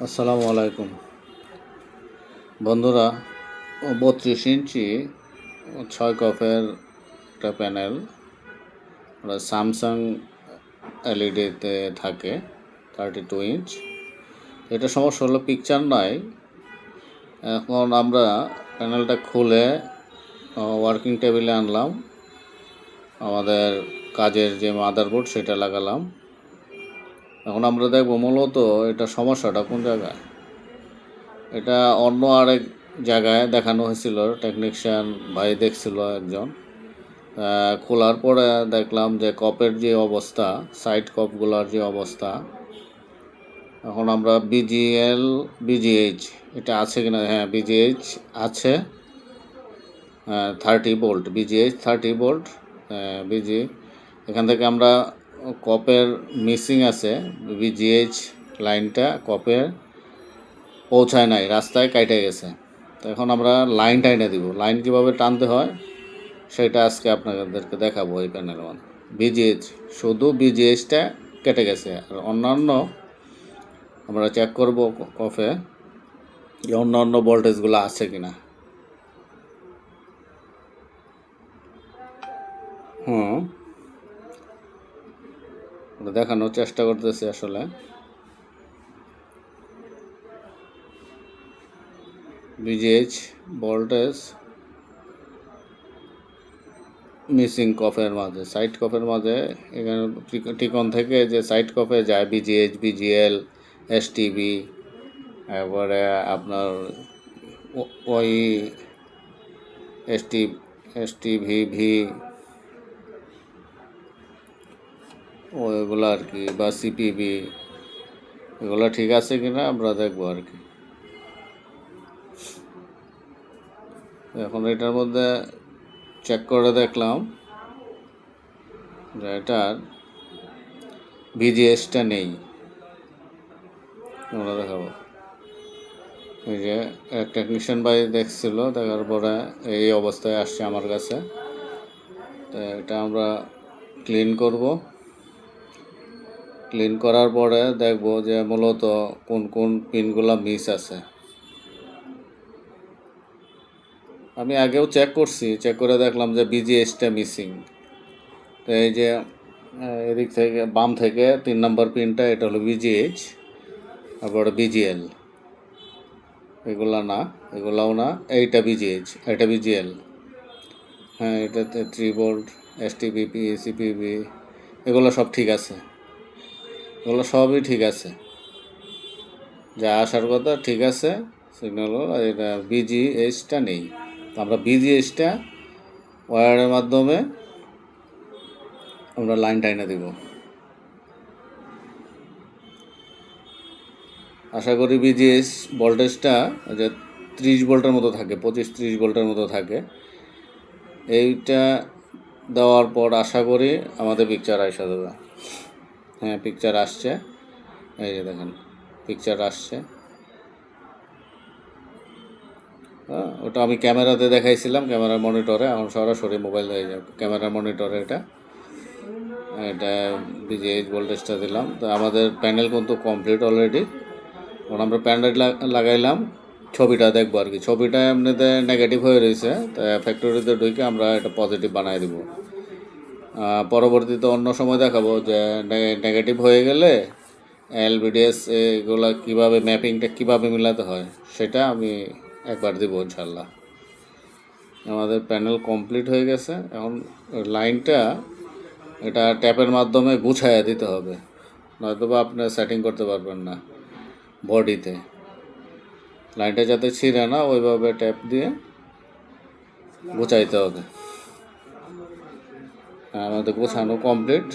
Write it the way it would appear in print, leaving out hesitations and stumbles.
আসসালামু আলাইকুম বন্ধুরা। 32 ইঞ্চি 6 কপের একটা প্যানেল, ওটা স্যামসাং এলইডিতে থাকে, 32 ইঞ্চ। এটা সমস্যা হলো পিকচার নাই। এখন আমরা প্যানেলটা খুলে ওয়ার্কিং টেবিলে আনলাম, আমাদের কাজের যে মাদারবোর্ড সেটা লাগালাম। এখন আমরা দেখব মূলত এটা সমস্যাটা কোন জায়গায়। এটা অন্য আরেক জায়গায় দেখানো হয়েছিল, টেকনিশিয়ান ভাই দেখছিল একজন। খোলার পরে দেখলাম যে কপের যে অবস্থা, সাইড কপগুলোর যে অবস্থা। এখন আমরা বিজিএইচ এটা আছে কিনা, হ্যাঁ বিজিএইচ আছে, 30 ভোল্ট, বিজিএইচ 30 ভোল্ট বিজি। এখান থেকে আমরা কপের মিসিং আছে, বিজিএইচ লাইনটা কপের পৌঁছায় নাই, রাস্তায় কাটে গেছে। তো এখন আমরা লাইন টাইনে দিব। লাইন কীভাবে টানতে হয় সেটা আজকে আপনাদেরকে দেখাবো। এই প্যানেলের মধ্যে বিজিএইচ, শুধু বিজিএইচটা কেটে গেছে, আর অন্যান্য আমরা চেক করব কফে যে অন্যান্য ভোল্টেজগুলো আছে কিনা। দেখানোর চেষ্টা করতেছি আসলে। বিজিএইচ ভোল্টেজ মিসিং কফের মাঝে, সাইড কফের মাঝে। এখানে টিকন থেকে যে সাইড কফে যায় বিজিএইচ, বিজিএল, এসটিবি, তারপরে আপনার ওই এসটিভিভি ওইগুলো আর কি, বা সিপিবি, এগুলো ঠিক আছে কিনা আমরা দেখবো আর কি। এখন এটার মধ্যে চেক করে দেখলাম যে এটার বিজিএসটা নেই। আমরা দেখাবো, এই যে এক টেকনিশিয়ান ভাই দেখছিল, দেখার পরে এই অবস্থায় আসছে আমার কাছে। তো এটা আমরা ক্লিন করব। ক্লিন করার পরে দেখব যে মূলত কোন কোন পিনগুলো মিস আছে। আমি আগেও চেক করছি, চেক করে দেখলাম যে বিজিএসটা মিসিং। তো এই যে এদিক থেকে বাম থেকে 3 নম্বর পিনটা, এটা হলো বিজিএইচ, তারপরে বিজিএল, এগুলা না, এগুলাও না, এইটা বিজিএইচ, এটা বিজিএল। হ্যাঁ, এটাতে 3 ভোল্ট, এসটিপিপি, সিপিপি, এগুলো সব ঠিক আছে, এগুলো সবই ঠিক আছে, যা আসার কথা ঠিক আছে। সিগন্যাল এটা বিজিএইচটা নেই। তো আমরা বিজিএইচটা ওয়্যারের মাধ্যমে আমরা লাইন টাইনে দিব। আশা করি বিজিএস ভোল্টেজটা যে 30 ভোল্টের মতো থাকে, 25-30 ভোল্টের মতো থাকে। এইটা দেওয়ার পর আশা করি আমাদের পিকচার আসা দেবে। হ্যাঁ, পিকচার আসছে, এই যে দেখেন পিকচার আসছে। হ্যাঁ, ওটা আমি ক্যামেরাতে দেখাইছিলাম, ক্যামেরার মনিটরে। এখন সরাসরি মোবাইল হয়ে যাবে, ক্যামেরার মনিটরে এটা বিজিএইচ ভোল্টেজটা দিলাম। তো আমাদের প্যানেল কিন্তু কমপ্লিট অলরেডি। এখন আমরা প্যানেল লাগাইলাম, ছবিটা দেখবো আর কি। ছবিটা এমনিতে নেগেটিভ হয়ে রয়েছে, তাই ফ্যাক্টরিতে ঢুকে আমরা এটা পজিটিভ বানাই দিব। পরবর্তীতে অন্য সময় দেখাবো যে নেগেটিভ হয়ে গেলে এলবিডিএস এগুলো কীভাবে, ম্যাপিংটা কীভাবে মিলাতে হয় সেটা আমি একবার দিব ইনশাল্লাহ। আমাদের প্যানেল কমপ্লিট হয়ে গেছে। এখন লাইনটা এটা ট্যাপের মাধ্যমে গুছাইয়া দিতে হবে, নয়তো বা আপনি সেটিং করতে পারবেন না বডিতে। লাইনটা যাতে ছিঁড়ে না, ওইভাবে ট্যাপ দিয়ে গুছাইতে হবে। আমাদের গোছানো কমপ্লিট।